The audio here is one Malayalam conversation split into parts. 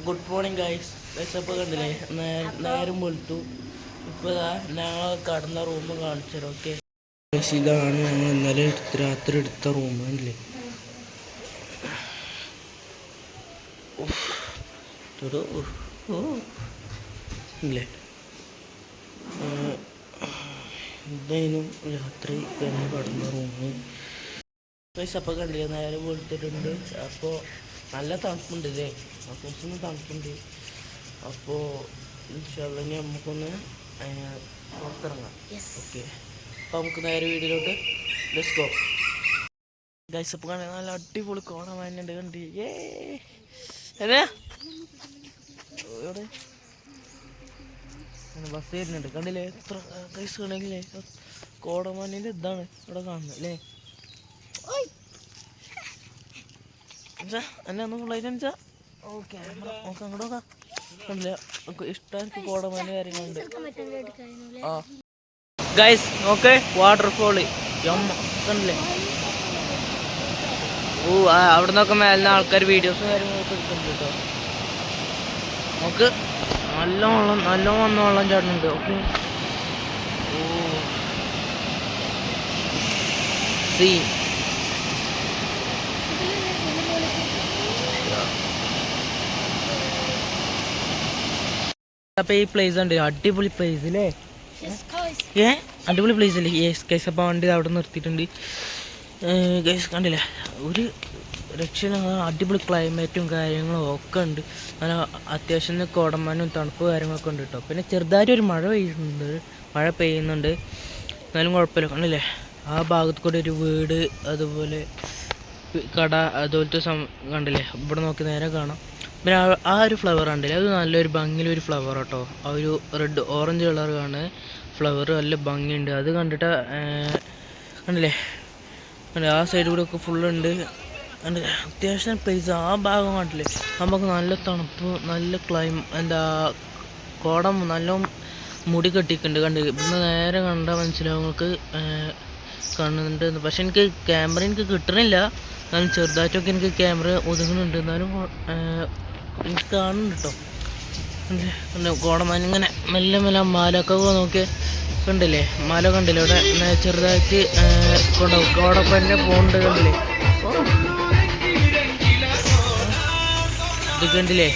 Good morning guys. അപ്പോൾ കണ്ടില്ലേ, നേരം വെളുത്തു. ഇപ്പോൾ ഞങ്ങൾ കടന്ന റൂം കാണിച്ചു തരാം. ഓക്കെ, ഇതാണ് ഞങ്ങൾ ഇന്നലെ രാത്രി എടുത്ത റൂം. കണ്ടില്ലേ, ഇല്ലേ, ഇതായിരുന്നു രാത്രി തന്നെ കടന്ന റൂം ഗൈസ്. അപ്പോൾ കണ്ടില്ലേ, നേരം വെളുത്തിട്ടുണ്ട്. അപ്പോൾ നല്ല തണുപ്പുണ്ട് അല്ലേ, അത്യാവശ്യം തണുപ്പുണ്ട്. അപ്പോൾ ഇനി നമുക്കൊന്ന് പുറത്തിറങ്ങാം. ഓക്കെ, അപ്പോൾ നമുക്ക് നേരെ വീഡിയോയിലോട്ട് ലെറ്റ്സ് ഗോ ഗൈസ്. അപ്പോൾ കണ്ടി നല്ല അടിപൊളി കോട മഞ്ഞുണ്ട്. കണ്ടി എവിടെ ബസ് വരുന്നുണ്ട്. കണ്ടില്ലേ എത്ര ഗൈസ് കണ്ടെങ്കിലേ, കോടമഞ്ഞിൻ്റെ ഇതാണ് ഇവിടെ കാണുന്നത് അല്ലേ. എന്നെ ഒന്ന് ഫുള്ളായിട്ട് അനിച്ചാ ഓക്കെ. നമുക്ക് അങ്ങോട്ട് നോക്കാം. കണ്ടില്ല, ഇഷ്ടം കോടമഞ്ഞ് കാര്യങ്ങളുണ്ട്. ആ ഗൈസ് നോക്ക്, വാട്ടർഫോള് കണ്ടില്ലേ. അവിടെ നിന്നൊക്കെ മേലിന് ആൾക്കാർ വീഡിയോസും കാര്യങ്ങളൊക്കെ എടുക്കുന്നുണ്ട് കേട്ടോ. നമുക്ക് നല്ല വന്ന വെള്ളം ചാടുന്നുണ്ട്. ഓക്കെ, സീ അപ്പോൾ ഈ പ്ലേസ് ഉണ്ട്, അടിപൊളി പ്ലേസ് അല്ലേ. അടിപൊളി പ്ലേസ് അല്ലേ. Yes guys. അപ്പോൾ വണ്ടി അവിടെ നിർത്തിയിട്ടുണ്ട് ഗൈസ്. കണ്ടില്ലേ, ഒരു രക്ഷയില്ല. അടിപൊളി ക്ലൈമറ്റും കാര്യങ്ങളും ഒക്കെ ഉണ്ട്. നല്ല അത്യാവശ്യം കോടമഞ്ഞും തണുപ്പ് കാര്യങ്ങളൊക്കെ ഉണ്ട് കേട്ടോ. പിന്നെ ചെറുതായിട്ട് ഒരു മഴ പെയ്യുന്നുണ്ട് എന്നാലും കുഴപ്പമില്ല. കണ്ടില്ലേ, ആ ഭാഗത്ത് കൂടെ ഒരു വീട്, അതുപോലെ കട, അതുപോലത്തെ കണ്ടില്ലേ. ഇവിടെ നോക്കി നേരെ കാണാം. പിന്നെ ആ ഒരു ഫ്ലവർ ഉണ്ടല്ലേ, അത് നല്ലൊരു ഭംഗിയിലൊരു ഫ്ലവർ കേട്ടോ. ആ ഒരു റെഡ് ഓറഞ്ച് കളറാണ് ഫ്ലവർ, നല്ല ഭംഗിയുണ്ട്. അത് കണ്ടിട്ട് കണ്ടില്ലേ, ആ സൈഡ് കൂടെ ഒക്കെ ഫുള്ളുണ്ട്. കണ്ടില്ലേ, അത്യാവശ്യം പ്ലേസ്. ആ ഭാഗം കണ്ടില്ലേ, നമുക്ക് നല്ല തണുപ്പ്, നല്ല കോടം നല്ല മുടി കെട്ടിക്കുന്നുണ്ട്. ഇവിടുന്ന് നേരെ കണ്ടാൽ മനസ്സിലാവും നിങ്ങൾക്ക് കാണുന്നുണ്ട്. പക്ഷെ എനിക്ക് ക്യാമറ കിട്ടണില്ല. എന്നാലും ചെറുതായിട്ടൊക്കെ എനിക്ക് ക്യാമറ ഒതുങ്ങുന്നുണ്ട്. എന്നാലും എനിക്ക് കാണുന്നുണ്ട് കേട്ടോ. കോടമഞ്ഞിങ്ങനെ മെല്ലെ മാലൊക്കെ നോക്കിയാൽ കണ്ടില്ലേ, മല കണ്ടില്ലേ ഇവിടെ ചെറുതായിട്ട് കൊണ്ടുപോകും. കോടപ്പന്നെ പോകുന്നുണ്ട്. കണ്ടില്ലേ, ഇത് കണ്ടില്ലേ.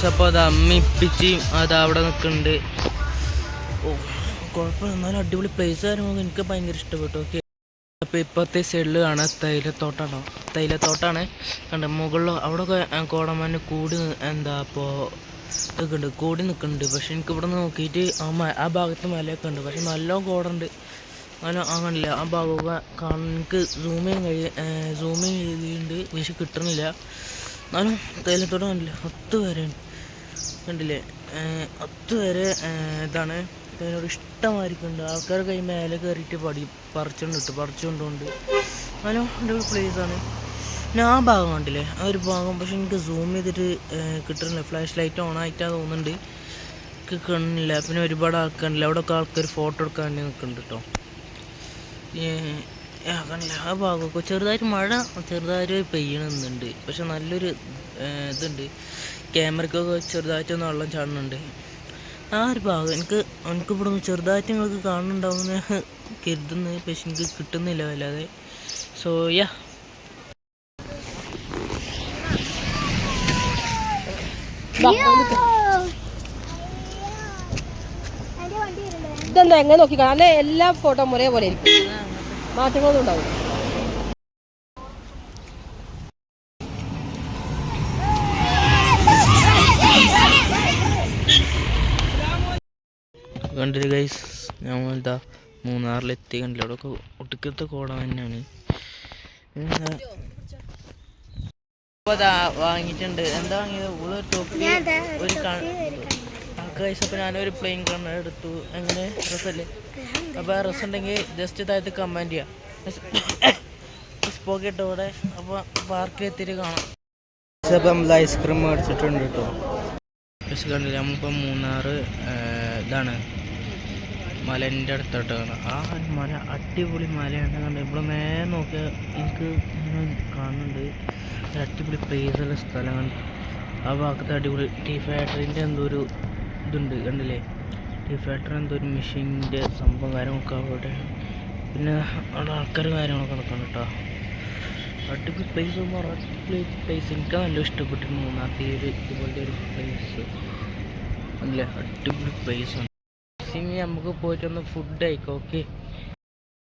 അപ്പോൾ അത് അമ്മിപ്പിച്ച് അത് അവിടെ നിൽക്കുന്നുണ്ട്. കുഴപ്പമില്ല, എന്നാലും അടിപൊളി പ്ലേസ് കാര്യങ്ങളൊക്കെ എനിക്ക് ഭയങ്കര ഇഷ്ടപ്പെട്ടു. ഓക്കെ, അപ്പോൾ ഇപ്പോഴത്തെ സൈഡിൽ കാണാൻ തേയിലത്തോട്ടാണ് കണ്ട. മുകളിൽ അവിടെ കോടമഞ്ഞ് കൂടി അപ്പോൾ ഇതൊക്കെ ഉണ്ട്, കൂടി നിൽക്കുന്നുണ്ട്. പക്ഷെ എനിക്ക് ഇവിടെ നിന്ന് നോക്കിയിട്ട് ആ ഭാഗത്ത് മലയൊക്കെ ഉണ്ട്. പക്ഷെ നല്ല കോടുണ്ട്. അങ്ങനെ അങ്ങനില്ല, ആ ഭാഗമൊക്കെ കാണാൻ എനിക്ക് സൂം ചെയ്തിട്ടുണ്ട്. പക്ഷെ കിട്ടണില്ല. എന്നാലും തേയിലത്തോട്ടം കണ്ടില്ല, 10 വരെ കണ്ടില്ലേ, 10 വരെ ഇതാണ്. അതിനോട് ഇഷ്ടമായിരിക്കുന്നുണ്ട്. ആൾക്കാർ കൈ മേലെ കയറിയിട്ട് പറിച്ചുകൊണ്ടുണ്ട്. നല്ല ഒരു പ്ലേസാണ്. പിന്നെ ആ ഭാഗം കണ്ടില്ലേ, ആ ഒരു ഭാഗം പക്ഷെ എനിക്ക് സൂം ചെയ്തിട്ട് കിട്ടുന്നില്ല. ഫ്ലാഷ് ലൈറ്റ് ഓൺ ആയിട്ടാണ് തോന്നുന്നുണ്ട്, എനിക്ക് കാണുന്നില്ല. പിന്നെ ഒരുപാട് ആൾക്കാരില്ല, അവിടെ ഒക്കെ ആൾക്കാർ ഫോട്ടോ എടുക്കാൻ വേണ്ടി നിൽക്കുന്നുണ്ട് കേട്ടോ. കണ്ടില്ല, ആ ഭാഗമൊക്കെ ചെറുതായിട്ട് പെയ്യണമെന്നുണ്ട്. പക്ഷെ നല്ലൊരു ഇതുണ്ട്, ക്യാമറയ്ക്കൊക്കെ ചെറുതായിട്ടൊന്ന് വെള്ളം ചാടുന്നുണ്ട്. ആ ഒരു ഭാഗം എനിക്കിവിടെ നിന്ന് ചെറുതായിട്ട് നിങ്ങൾക്ക് കാണുന്നുണ്ടാവുമെന്ന് കരുതുന്നത്. പക്ഷെ എനിക്ക് കിട്ടുന്നില്ല വല്ലാതെ. സോ യാ, ഇതെന്താ എങ്ങനെ നോക്കി കാണാം. അല്ലെ എല്ലാ ഫോട്ടോ ഒരേപോലെ ഇരിക്കും, മാറ്റങ്ങളൊന്നും ഉണ്ടാവും. കണ്ടില്ല ഗൈസ്, ഞങ്ങളെന്താ മൂന്നാറിലെത്തി. കണ്ടില്ല, അവിടെ ഒട്ടുക്കത്തെ കോട തന്നെയാണ്. വാങ്ങിയിട്ടുണ്ട്. എന്താ വാങ്ങിയത്? ടോപ്പി ഒരു ഗൈസ്. അപ്പോൾ ഞാനൊരു പ്ലെയിൻ കണ്ണ എടുത്തു. എങ്ങനെ ഡ്രസ്സല്ലേ? അപ്പോൾ ആ ഡ്രസ്സ് ഉണ്ടെങ്കിൽ ജസ്റ്റ് താഴത്ത് കമൻറ്റ് ചെയ്യാം. പോക്കറ്റ് ഇവിടെ. അപ്പോൾ പാർക്കിൽ എത്തിയിട്ട് കാണാം. അപ്പോൾ നമ്മൾ ഐസ്ക്രീം മേടിച്ചിട്ടുണ്ട് കേട്ടോ. പക്ഷെ കണ്ടില്ല, നമ്മളിപ്പോൾ മൂന്നാറ് ഇതാണ് മലേൻ്റെ അടുത്തോട്ട് കാണാം. ആ ഒരു മല അടിപൊളി മലയാണ്. കണ്ട് ഇവിടെ നേരെ നോക്കിയാൽ എനിക്ക് ഇങ്ങനെ കാണുന്നുണ്ട് ഒരു അടിപൊളി പ്ലേസുള്ള സ്ഥലമാണ്. ആ ഭാഗത്ത് അടിപൊളി ടീ ഫാക്ടറിൻ്റെ എന്തോ ഒരു ഇതുണ്ട് കണ്ടില്ലേ. ടീ ഫാക്ടറി എന്തോ ഒരു മെഷീൻ്റെ സംഭവം കാര്യങ്ങളൊക്കെ അവിടെ. പിന്നെ അവിടെ ആൾക്കാർ കാര്യങ്ങളൊക്കെ നടക്കണം കേട്ടോ. അടിപൊളി പ്ലേസ് അടിപൊളി പ്ലേസ്. എനിക്ക് നല്ല ഇഷ്ടപ്പെട്ടു മൂന്നാമത്തെ ഒരു ഇതുപോലത്തെ ഒരു പ്ലേസ് അല്ലേ. അടിപൊളി പ്ലേസാണ്. ഇനി നമുക്ക് പോയിട്ടൊന്ന് ഫുഡ് കഴിക്കാം. ഓക്കെ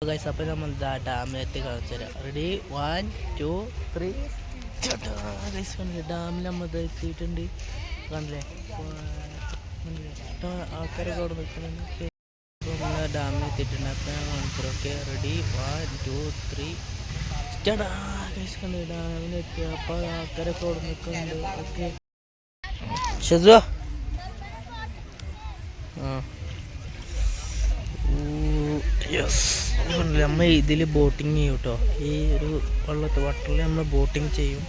ഗൈസ്, അപ്പോൾ നമ്മൾ ഡാമിലെത്തി കാണിച്ചു തരാം. Ready 1 2 3 guys. കണ്ടില്ലേ ഡാമിൽ നമ്മൾ എത്തിയിട്ടുണ്ട്. കണ്ടില്ലേ ആൾക്കാരൊക്കെ അവിടെ നിൽക്കുന്നുണ്ട്. നമ്മൾ ഡാമിൽ എത്തിയിട്ടുണ്ട്. അപ്പോൾ ഞാൻ കാണിച്ചു തരാം. Okay ready 1 2 3 guys. കണ്ടില്ലേ ഡാമിലെത്തി. അപ്പോൾ ആൾക്കാരൊക്കെ അവിടെ നിൽക്കുന്നുണ്ട്. ഓക്കെ ഷെസു യെസ്. നമ്മൾ ഇതിൽ ബോട്ടിങ് ചെയ്യും കേട്ടോ. ഈ ഒരു വട്ടറിൽ നമ്മൾ ബോട്ടിങ് ചെയ്യും.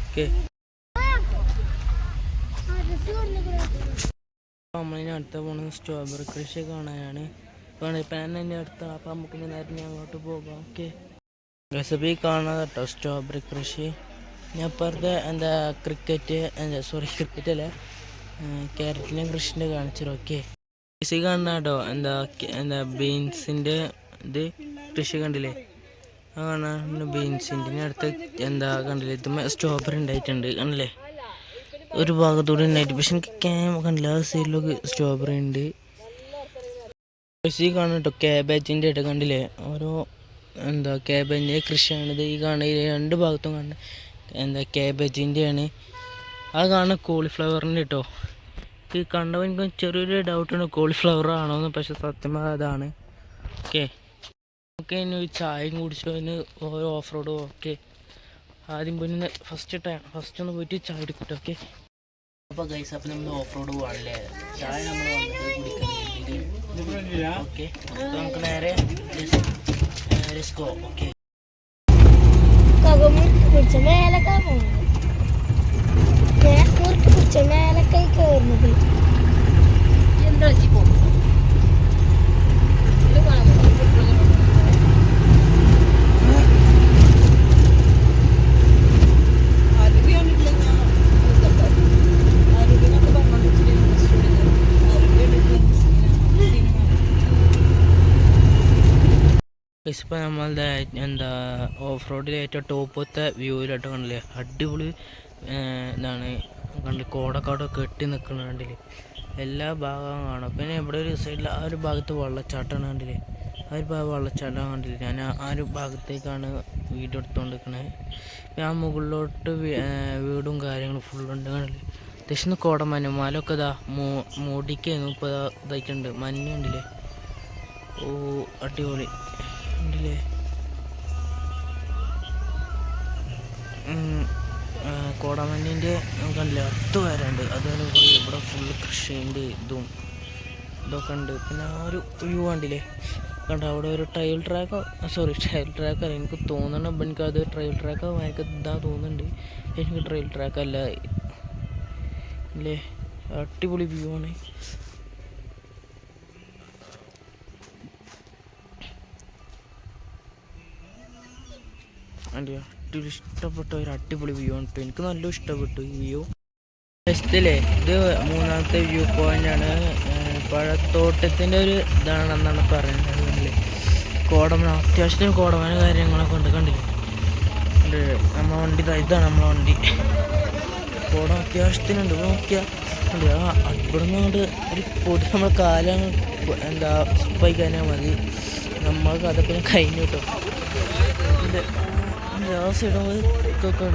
ഓക്കെ നമ്മളിനി അടുത്ത പോകുന്നത് സ്ട്രോബെറി കൃഷി കാണാനാണ്. ഇപ്പം ഞാൻ എൻ്റെ അടുത്താണ്. അപ്പം നമുക്ക് നേരം അങ്ങോട്ട് പോകാം. ഓക്കെ റെസിപ്പി കാണാതെ കേട്ടോ സ്ട്രോബെറി കൃഷി. ഞാൻ ഇപ്പുറത്തെ എന്താ ക്രിക്കറ്റ് അല്ല ക്യാരറ്റിൻ്റെ കൃഷിൻ്റെ കാണിച്ചു. ഓക്കെ കൃഷി കാണുന്ന കേട്ടോ. എന്താ ബീൻസിൻ്റെ ഇത് കൃഷി കണ്ടില്ലേ. ആ കാണാൻ ബീൻസിൻ്റെ അടുത്ത് എന്താ കണ്ടില്ലേ ഇത് സ്ട്രോബെറി ഉണ്ടായിട്ടുണ്ട് കണ്ടില്ലേ. ഒരു ഭാഗത്തൂടെ ഉണ്ടായിട്ട് പക്ഷെ എനിക്ക് കണ്ടില്ല. ആ സൈഡിലൊക്കെ സ്ട്രോബെറി ഉണ്ട്. കൃഷി കാണും കേട്ടോ. ക്യാബേജിൻ്റെ ആയിട്ട് കണ്ടില്ലേ. ഓരോ എന്താ ക്യാബേജിൻ്റെ കൃഷിയാണിത്. ഈ കാണുന്ന രണ്ട് ഭാഗത്തും കാണുന്ന എന്താ ക്യാബേജിൻ്റെയാണ്. ആ കാണുന്ന കോളിഫ്ലവറിൻ്റെ കേട്ടോ. ഈ കണ്ടപ്പോൾ എനിക്ക് ചെറിയൊരു ഡൗട്ടുണ്ട് കോളിഫ്ലവർ ആണോന്ന്. പക്ഷെ സത്യം അതാണ്. ഓക്കെ നമുക്ക് ഇനി ഒരു ചായയും കുടിച്ചു അതിന് ഓരോ ഓഫ് റോഡ്. ഓക്കെ ആദ്യം പോയി ഫസ്റ്റ് ഒന്ന് പോയിട്ട് ചായ എടുക്കട്ടെ. ഓക്കെ അപ്പോൾ ഗൈസ്, അപ്പം നമ്മൾ ഓഫ് റോഡ് പോകാനല്ലേ. ചായ നമ്മൾ വന്നിട്ട് കുടിക്കാൻ. ഓക്കെ നമുക്ക് നേരെ ലെറ്റ്സ് ഗോ. ഓക്കെ മേലക്കായി കയറുന്നത് എന്താ ഇപ്പം നമ്മളുടെ എന്താ ഓഫ് റോഡിൽ ഏറ്റവും ടോപ്പത്തെ വ്യൂവിലോട്ട് കണ്ടില്ലേ. അടിപൊളി ഇതാണ് കണ്ട് കോടക്കാടൊക്കെ കെട്ടി നിൽക്കുന്ന കണ്ടില്ലേ. എല്ലാ ഭാഗവും കാണും. പിന്നെ ഇവിടെ ഒരു സൈഡിൽ ആ ഒരു ഭാഗത്ത് വെള്ളച്ചാട്ടമാണ് കണ്ടില്ലേ. ആ ഒരു ഭാഗം വെള്ളച്ചാട്ടം കണ്ടില്ലേ. ഞാൻ ആ ഒരു ഭാഗത്തേക്കാണ് വീഡിയോ എടുത്തുകൊണ്ടിരിക്കുന്നത്. പിന്നെ ആ മുകളിലോട്ട് വീടും കാര്യങ്ങളും ഫുള്ളുണ്ട് കണ്ടില്ലേ. അത്യാവശ്യം കോടമഞ്ഞ് മലയൊക്കെ ഇതാ മൂടിക്കായിരുന്നു. ഇപ്പോൾ ഇതായിട്ടുണ്ട് മഞ്ഞ് കണ്ടില്ലേ. ഓ അടിപൊളി കണ്ടില്ലേ. കോടമഞ്ഞിൻ്റെ കണ്ടില്ലേ അടുത്ത് വരാണ്ട്. അതുപോലെ ഇവിടെ ഫുള്ള് കൃഷിൻ്റെ ഇതൊക്കെ ഉണ്ട്. പിന്നെ ആ ഒരു വ്യൂ കണ്ടില്ലേ. കണ്ടോ അവിടെ ഒരു ട്രയൽ ട്രാക്ക് അല്ല എനിക്ക് തോന്നണം. അപ്പം എനിക്കത് ട്രയൽ ട്രാക്ക് എനിക്ക് ഇതാ തോന്നുന്നുണ്ട്. എനിക്ക് ട്രയൽ ട്രാക്ക് അല്ല അല്ലേ. അടിപൊളി വ്യൂ ആണ്. അടിപൊളി ഇഷ്ടപ്പെട്ട ഒരു അടിപൊളി വ്യൂ ആണ് കേട്ടോ. എനിക്ക് നല്ല ഇഷ്ടപ്പെട്ടു ഈ വ്യൂ. ഫസ്റ്റിലെ ഇത് മൂന്നാമത്തെ വ്യൂ പോയിൻ്റാണ്. പഴത്തോട്ടത്തിൻ്റെ ഒരു ഇതാണെന്നാണ് പറയുന്നത്. കോടമന അത്യാവശ്യത്തിന് കോടമന കാര്യങ്ങളൊക്കെ ഉണ്ട് കണ്ടില്ലേ. നമ്മളെ വണ്ടി ഇതാണ് നമ്മളെ വണ്ടി. കോടം അത്യാവശ്യത്തിനുണ്ട്. നോക്കിയാൽ ഉണ്ട്. ആ ഇവിടെ നിന്ന് ഒരു പൊടി നമ്മൾ കാലം എന്താ സ്ലിപ്പായി കഴിഞ്ഞാൽ മതി. നമ്മൾക്ക് അതൊക്കെ കഴിഞ്ഞു കേട്ടോ. ആ സൈഡ് ഇതൊക്കെ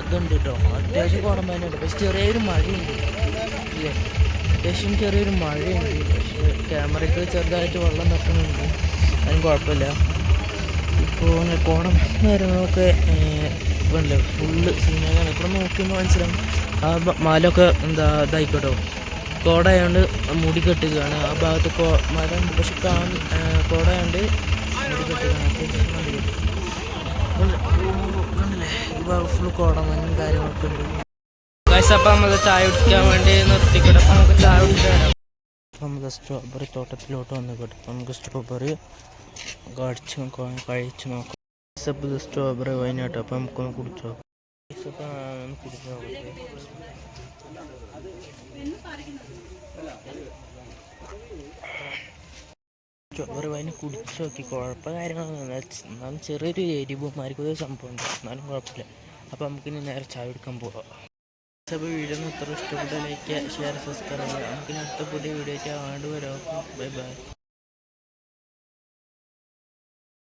ഇതുണ്ട് കേട്ടോ. അത്യാവശ്യം കോടമ്പനുണ്ട്. പക്ഷെ ചെറിയൊരു മഴയുണ്ട് ഇല്ലേ. അത്യാവശ്യം ചെറിയൊരു മഴയുണ്ട്. പക്ഷേ ക്യാമറയ്ക്ക് ചെറുതായിട്ട് വെള്ളം തട്ടുന്നുണ്ട്. അതിന് കുഴപ്പമില്ല. ഇപ്പോൾ കോടം കാര്യങ്ങളൊക്കെ ഇല്ലേ ഫുള്ള് സീനാണ്. ഇവിടെ നോക്കുമ്പോൾ മനസ്സിലാവും ആ മലയൊക്കെ എന്താ ഇതായിക്കോട്ടോ. കോടയായതുകൊണ്ട് മുടി കെട്ടുകയാണ്. ആ ഭാഗത്ത് മല ഉണ്ട്. പക്ഷെ കോടയായതുകൊണ്ട് മുടി കെട്ടുകയാണ്. ഈ ഭാഗം ഫുള്ള് കോടമഞ്ഞും കാര്യങ്ങളൊക്കെ ഉണ്ട്. അപ്പം നമ്മൾ ചായ കുടിക്കാൻ വേണ്ടി നിർത്തിക്കിടപ്പം നമുക്ക് ചായ കുടിച്ച് തരാം. അപ്പോൾ നമുക്ക് സ്ട്രോബെറി തോട്ടത്തിലോട്ട് വന്ന് കേട്ടോ. നമുക്ക് സ്ട്രോബെറി കഴിച്ച് നോക്കാം. അപ്പോൾ ഇത് സ്ട്രോബെറി വൈനാട്ടോ. അപ്പോൾ നമുക്കൊന്ന് കുടിച്ചു നോക്കാം. അപ്പോൾ ഒന്ന് കുടിച്ചു നോക്കട്ടെ. സ്ട്രോബെറി വൈന് കുടിച്ച് നോക്കി. കുഴപ്പം കാര്യങ്ങളൊന്നും എന്നാലും ചെറിയൊരു എരിവുമായിരിക്കും ഒരു സംഭവം ഉണ്ട്, എന്നാലും കുഴപ്പമില്ല. അപ്പോൾ നമുക്കിനി നേരെ ചായ എടുക്കാൻ പോകാം. അപ്പോൾ വീഡിയോ ഇത്ര ഇഷ്ടപ്പെട്ട ലൈക്ക് ഷെയർ സബ്സ്ക്രൈബ് ചെയ്യുക. നമുക്കിനി അടുത്ത പുതിയ വീഡിയോ ആയിട്ട് വരാം. Bye bye.